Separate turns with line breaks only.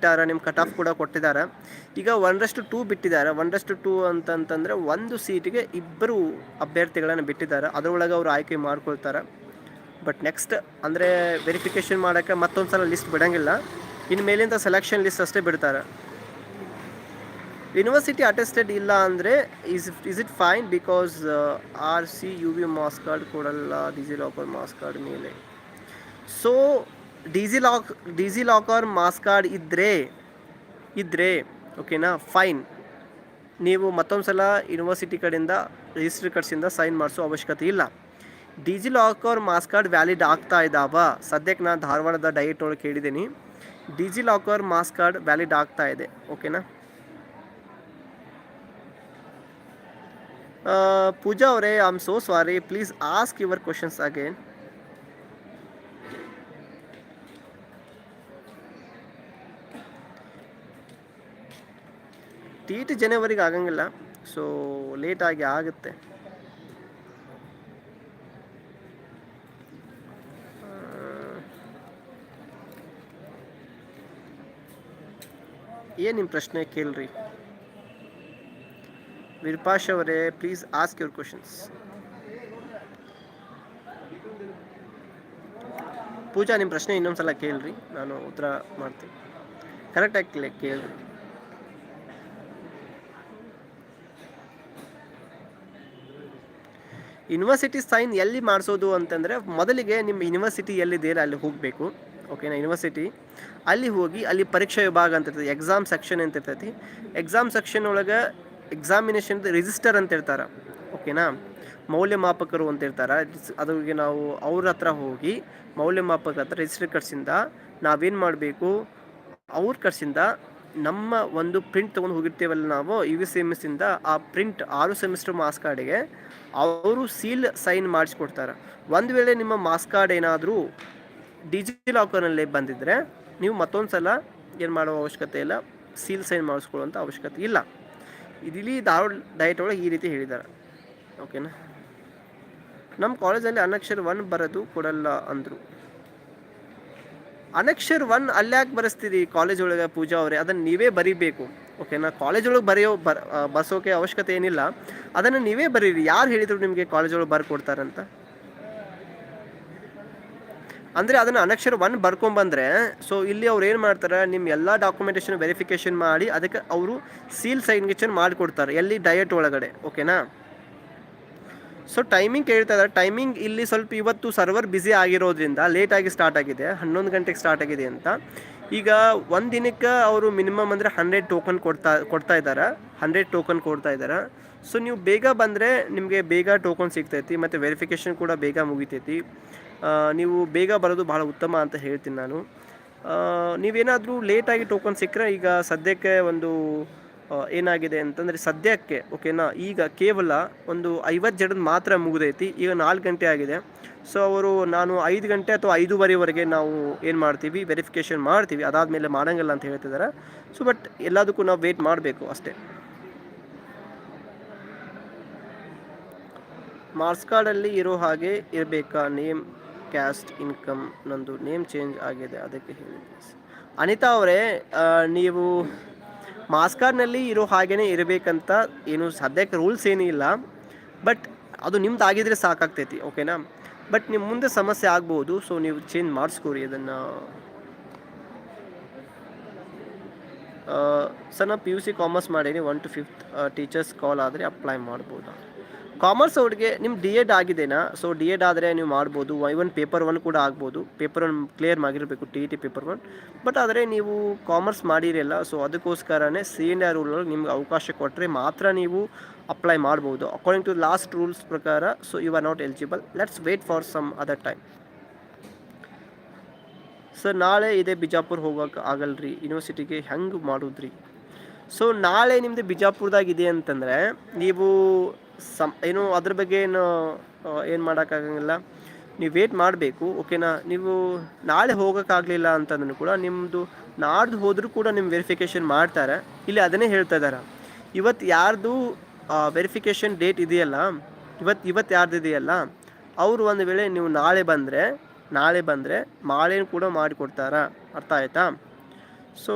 ಬಿಟ್ಟಾರ, ನಿಮ್ಮ cut off ಕೂಡ ಕೊಟ್ಟಿದ್ದಾರೆ. ಈಗ 1:2 ಬಿಟ್ಟಿದ್ದಾರೆ. 1:2 ಅಂತಂತಂದರೆ ಒಂದು ಸೀಟಿಗೆ ಇಬ್ಬರು ಅಭ್ಯರ್ಥಿಗಳನ್ನು ಬಿಟ್ಟಿದ್ದಾರೆ. ಅದರೊಳಗೆ ಅವರು ಆಯ್ಕೆ ಮಾಡ್ಕೊಳ್ತಾರೆ. ಬಟ್ ನೆಕ್ಸ್ಟ್ ಅಂದರೆ ವೆರಿಫಿಕೇಷನ್ ಮಾಡೋಕ್ಕೆ ಮತ್ತೊಂದು ಸಲ ಲಿಸ್ಟ್ ಬಿಡೋಂಗಿಲ್ಲ. ಇನ್ನು ಮೇಲಿಂದ ಸೆಲೆಕ್ಷನ್ ಲಿಸ್ಟ್ ಅಷ್ಟೇ ಬಿಡ್ತಾರೆ. ಯೂನಿವರ್ಸಿಟಿ ಅಟೆಸ್ಟೆಡ್ ಇಲ್ಲ ಅಂದರೆ is it fine because RC/UV marks card ಕೊಡಲ್ಲ ಡಿಜಿಲಾಕರ್ ಮಾಸ್ ಕಾರ್ಡ್ ಮೇಲೆ. ಸೊ ಡಿಜಿಲಾಕರ್ ಮಾಸ್ ಕಾರ್ಡ್ ಇದ್ದರೆ ಓಕೆನಾ, ಫೈನ್. ನೀವು ಮತ್ತೊಂದು ಸಲ ಯೂನಿವರ್ಸಿಟಿ ಕಡೆಯಿಂದ ರಿಜಿಸ್ಟ್ರಿ ಕಾರ್ಡ್ಸಿಂದ ಸೈನ್ ಮಾಡಿಸೋ ಅವಶ್ಯಕತೆ ಇಲ್ಲ. ಡಿಜಿಲಾಕರ್ ಮಾಸ್ ಕಾರ್ಡ್ ವ್ಯಾಲಿಡ್ ಆಗ್ತಾ ಇದ್ದಾವ? ಸದ್ಯಕ್ಕೆ ನಾನು ಧಾರವಾಡದ ಡಯಟ್ ಒಳಗೆ ಕೇಳಿದ್ದೀನಿ. ಡಿಜಿಲಾಕರ್ ಮಾಸ್ ಕಾರ್ಡ್ ವ್ಯಾಲಿಡ್ ಆಗ್ತಾ ಇದೆ. ಓಕೆನಾ. ಪೂಜಾ ಅವರೇ, I am so sorry, please ask your questions again. TET ಜನವರಿಗೆ ಆಗಂಗಿಲ್ಲ, ಸೊ ಲೇಟಾಗಿ ಆಗುತ್ತೆ. ಏನು ನಿಮ್ಮ ಪ್ರಶ್ನೆ ಕೇಳ್ರಿ. ವಿರೂಪಾಶ್ ಅವರೇ, ಪ್ಲೀಸ್ ಆಸ್ಕ್ ಯುವರ್ ಕ್ವಶನ್ಸ್. ಪೂಜಾ, ನಿಮ್ಮ ಪ್ರಶ್ನೆ ಇನ್ನೊಂದು ಸಲ ಕೇಳ್ರಿ, ನಾನು ಉತ್ತರ ಮಾಡ್ತೀನಿ. ಕರೆಕ್ಟಾಗಿ ಕೇಳ್ರಿ. ಯೂನಿವರ್ಸಿಟಿ ಸೈನ್ ಎಲ್ಲಿ ಮಾಡಿಸೋದು ಅಂತಂದರೆ, ಮೊದಲಿಗೆ ನಿಮ್ಮ ಯೂನಿವರ್ಸಿಟಿ ಎಲ್ಲಿದೆ ಅಲ್ಲಿ ಹೋಗಬೇಕು. ಓಕೆನಾ. ಯೂನಿವರ್ಸಿಟಿ ಅಲ್ಲಿ ಹೋಗಿ ಅಲ್ಲಿ ಪರೀಕ್ಷಾ ವಿಭಾಗ ಅಂತ ಇರ್ತದೆ, ಎಕ್ಸಾಮ್ ಸೆಕ್ಷನ್ ಅಂತ ಇರ್ತೈತಿ. ಎಕ್ಸಾಮ್ ಸೆಕ್ಷನ್ ಒಳಗೆ ಎಕ್ಸಾಮಿನೇಷನ್ ರಿಜಿಸ್ಟರ್ ಅಂತ ಇರ್ತಾರೆ. ಓಕೆನಾ. ಮೌಲ್ಯಮಾಪಕರು ಅಂತ ಇರ್ತಾರೆ. ಅದ್ರಿಗೆ ನಾವು ಅವ್ರ ಹತ್ರ ಹೋಗಿ ಮೌಲ್ಯಮಾಪಕರ ಹತ್ರ ರಿಜಿಸ್ಟರ್ ಕಟ್ಸಿಂದ ನಾವೇನು ಮಾಡಬೇಕು, ಅವ್ರ ಕಟ್ಸಿಂದ ನಮ್ಮ ಒಂದು ಪ್ರಿಂಟ್ ತೊಗೊಂಡು ಹೋಗಿರ್ತೀವಲ್ಲ ನಾವು UVCMSಯಿಂದ, ಆ ಪ್ರಿಂಟ್ 6 ಸೆಮಿಸ್ಟರ್ ಮಾಸ್ ಕಾರ್ಡಿಗೆ ಅವರು ಸೀಲ್ ಸೈನ್ ಮಾಡಿಸ್ಕೊಡ್ತಾರೆ. ಒಂದು ವೇಳೆ ನಿಮ್ಮ ಮಾಸ್ ಕಾರ್ಡ್ ಏನಾದರೂ ಡಿಜಿಲಾಕರ್ನಲ್ಲೇ ಬಂದಿದ್ದರೆ ನೀವು ಮತ್ತೊಂದು ಸಲ ಏನು ಮಾಡೋ ಅವಶ್ಯಕತೆ ಇಲ್ಲ, ಸೀಲ್ ಸೈನ್ ಮಾಡಿಸ್ಕೊಳ್ಳೋಂಥ ಅವಶ್ಯಕತೆ ಇಲ್ಲ. ಇಲ್ಲಿ ಧಾರವಾಡ ಡಯಟ್ ಒಳಗೆ ಈ ರೀತಿ ಹೇಳಿದ್ದಾರೆ. ಓಕೆನಾ. ನಮ್ಮ ಕಾಲೇಜಲ್ಲಿ ಅನಕ್ಷರ 1 ಬರೋದು ಕೊಡಲ್ಲ ಅಂದರು. ಅನಕ್ಷರ 1 ಅಲ್ಯಾಕೆ ಬರೆಸ್ತೀರಿ ಕಾಲೇಜ್ ಒಳಗೆ ಪೂಜಾ ಅವರೇ? ಅದನ್ನು ನೀವೇ ಬರೀಬೇಕು. ಓಕೆನಾ. ಕಾಲೇಜ್ ಒಳಗೆ ಬರ್ಸೋಕೆ ಅವಶ್ಯಕತೆ ಏನಿಲ್ಲ, ಅದನ್ನು ನೀವೇ ಬರೀರಿ. ಯಾರು ಹೇಳಿದರು ನಿಮಗೆ ಕಾಲೇಜ್ ಒಳಗೆ ಬರ್ಕೊಡ್ತಾರಂತ? ಅಂದರೆ ಅದನ್ನು ಅನಕ್ಷರ 1 ಬರ್ಕೊಂಬಂದರೆ, ಸೊ ಇಲ್ಲಿ ಅವ್ರು ಏನು ಮಾಡ್ತಾರೆ, ನಿಮ್ಮ ಎಲ್ಲ ಡಾಕ್ಯುಮೆಂಟೇಷನ್ ವೆರಿಫಿಕೇಷನ್ ಮಾಡಿ ಅದಕ್ಕೆ ಅವರು ಸೀಲ್ ಸೈನ್ಗೇಷನ್ ಮಾಡಿಕೊಡ್ತಾರೆ, ಎಲ್ಲಿ ಡಯಟ್ ಒಳಗಡೆ. ಓಕೆನಾ. ಸೊ ಟೈಮಿಂಗ್ ಕೇಳ್ತಾ ಇದ್ದಾರೆ. ಟೈಮಿಂಗ್ ಇಲ್ಲಿ ಸ್ವಲ್ಪ ಇವತ್ತು ಸರ್ವರ್ ಬ್ಯುಸಿ ಆಗಿರೋದ್ರಿಂದ ಲೇಟಾಗಿ ಸ್ಟಾರ್ಟ್ ಆಗಿದೆ, 11 ಗಂಟೆಗೆ ಸ್ಟಾರ್ಟ್ ಆಗಿದೆ ಅಂತ. ಈಗ ಒಂದು ದಿನಕ್ಕೆ ಅವರು ಮಿನಿಮಮ್ ಅಂದರೆ 100 ಟೋಕನ್ ಕೊಡ್ತಾ ಇದ್ದಾರೆ. 100 ಟೋಕನ್ ಕೊಡ್ತಾ ಇದ್ದಾರೆ. ಸೊ ನೀವು ಬೇಗ ಬಂದರೆ ನಿಮಗೆ ಬೇಗ ಟೋಕನ್ ಸಿಗ್ತೈತಿ ಮತ್ತು ವೆರಿಫಿಕೇಷನ್ ಕೂಡ ಬೇಗ ಮುಗಿತೈತಿ. ನೀವು ಬೇಗ ಬರೋದು ಭಾಳ ಉತ್ತಮ ಅಂತ ಹೇಳ್ತೀನಿ ನಾನು. ನೀವೇನಾದರೂ ಲೇಟಾಗಿ ಟೋಕನ್ ಸಿಕ್ಕರೆ, ಈಗ ಸದ್ಯಕ್ಕೆ ಒಂದು ಏನಾಗಿದೆ ಅಂತಂದರೆ ಸದ್ಯಕ್ಕೆ ಓಕೆನಾ, ಈಗ ಕೇವಲ ಒಂದು 50 ಜನದ ಮಾತ್ರ ಮುಗಿದೈತಿ. ಈಗ 4 ಗಂಟೆ ಆಗಿದೆ. ಸೊ ಅವರು ನಾನು 5 ಗಂಟೆ ಅಥವಾ 5:30ವರೆಗೆ ನಾವು ಏನು ಮಾಡ್ತೀವಿ, ವೆರಿಫಿಕೇಷನ್ ಮಾಡ್ತೀವಿ, ಅದಾದಮೇಲೆ ಮಾಡೋಂಗಿಲ್ಲ ಅಂತ ಹೇಳ್ತಿದ್ದಾರೆ. ಸೊ ಬಟ್ ಎಲ್ಲದಕ್ಕೂ ನಾವು ವೇಟ್ ಮಾಡಬೇಕು ಅಷ್ಟೇ. ಮಾರ್ಕ್ಸ್ ಕಾರ್ಡಲ್ಲಿ ಇರೋ ಹಾಗೆ ಇರಬೇಕಾ? ನೇಮ್, ಕ್ಯಾಸ್ಟ್, ಇನ್ಕಮ್, ನಂದು ನೇಮ್ ಚೇಂಜ್ ಆಗಿದೆ, ಅದಕ್ಕೆ ಹೇಳಿ. ಅನಿತಾ ಅವರೇ, ನೀವು ಮಾರ್ಕ್ಸ್ ಕಾರ್ಡ್ನಲ್ಲಿ ಇರೋ ಹಾಗೇ ಇರಬೇಕಂತ ಏನು ಸದ್ಯಕ್ಕೆ ರೂಲ್ಸ್ ಏನೂ ಇಲ್ಲ. ಬಟ್ ಅದು ನಿಮ್ದು ಆಗಿದ್ರೆ ಸಾಕಾಗ್ತೈತಿ. ಓಕೆನಾ. ಬಟ್ ನಿಮ್ಮ ಮುಂದೆ ಸಮಸ್ಯೆ ಆಗ್ಬೋದು, ಸೊ ನೀವು ಚೇಂಜ್ ಮಾಡಿಸ್ಕೊರಿ ಅದನ್ನು. ಸರ್ ನಾನು PUC ಕಾಮರ್ಸ್ ಮಾಡೀನಿ, 1 to 5th ಟೀಚರ್ಸ್ ಕಾಲ್ ಆದರೆ ಅಪ್ಲೈ ಮಾಡ್ಬೋದಾ? ಕಾಮರ್ಸ್ ಅವ್ರಿಗೆ ನಿಮ್ಮ DED ಆಗಿದೆನಾ? ಸೊ DED ಆದರೆ ನೀವು ಮಾಡ್ಬೋದು. ಇವನ್ ಪೇಪರ್ 1 ಕೂಡ ಆಗ್ಬೋದು. ಪೇಪರ್ 1 ಕ್ಲಿಯರ್ ಆಗಿರಬೇಕು, TET ಪೇಪರ್ 1. ಬಟ್ ಆದರೆ ನೀವು ಕಾಮರ್ಸ್ ಮಾಡಿರಲ್ಲ, ಸೊ ಅದಕ್ಕೋಸ್ಕರನೇ CNR ರೂಲಲ್ಲಿ ನಿಮ್ಗೆ ಅವಕಾಶ ಕೊಟ್ಟರೆ ಮಾತ್ರ ನೀವು ಅಪ್ಲೈ ಮಾಡ್ಬೋದು. ಅಕಾರ್ಡಿಂಗ್ ಟು ಲಾಸ್ಟ್ ರೂಲ್ಸ್ ಪ್ರಕಾರ, so you are not eligible. Let's wait for some other time. Sir ನಾಳೆ ಇದೆ ಬಿಜಾಪುರ ಹೋಗೋಕೆ ಆಗಲ್ರಿ, ಯೂನಿವರ್ಸಿಟಿಗೆ ಹೆಂಗೆ ಮಾಡೋದ್ರಿ? ಸೊ ನಾಳೆ ನಿಮ್ಮದು ಬಿಜಾಪುರದಾಗಿದೆ ಅಂತಂದರೆ ನೀವು ಏನು ಅದ್ರ ಬಗ್ಗೆ ಏನು ಮಾಡೋಕ್ಕಾಗಂಗಿಲ್ಲ, ನೀವು ವೇಟ್ ಮಾಡಬೇಕು. ಓಕೆನಾ. ನೀವು ನಾಳೆ ಹೋಗೋಕ್ಕಾಗಲಿಲ್ಲ ಅಂತಂದ್ರೂ ಕೂಡ ನಿಮ್ಮದು ನಾಡ್ದು ಹೋದರೂ ಕೂಡ ನಿಮ್ಮ ವೆರಿಫಿಕೇಷನ್ ಮಾಡ್ತಾರೆ. ಇಲ್ಲಿ ಅದನ್ನೇ ಹೇಳ್ತಾ ಇದ್ದಾರೆ. ಇವತ್ತು ಯಾರ್ದು ವೆರಿಫಿಕೇಷನ್ ಡೇಟ್ ಇದೆಯಲ್ಲ, ಇವತ್ತು ಯಾರ್ದು ಇದೆಯಲ್ಲ, ಅವರು ಒಂದು ವೇಳೆ ನೀವು ನಾಳೆ ಬಂದರೆ ಮಾಳೇನು ಕೂಡ ಮಾಡಿಕೊಡ್ತಾರೆ. ಅರ್ಥ ಆಯಿತಾ? ಸೊ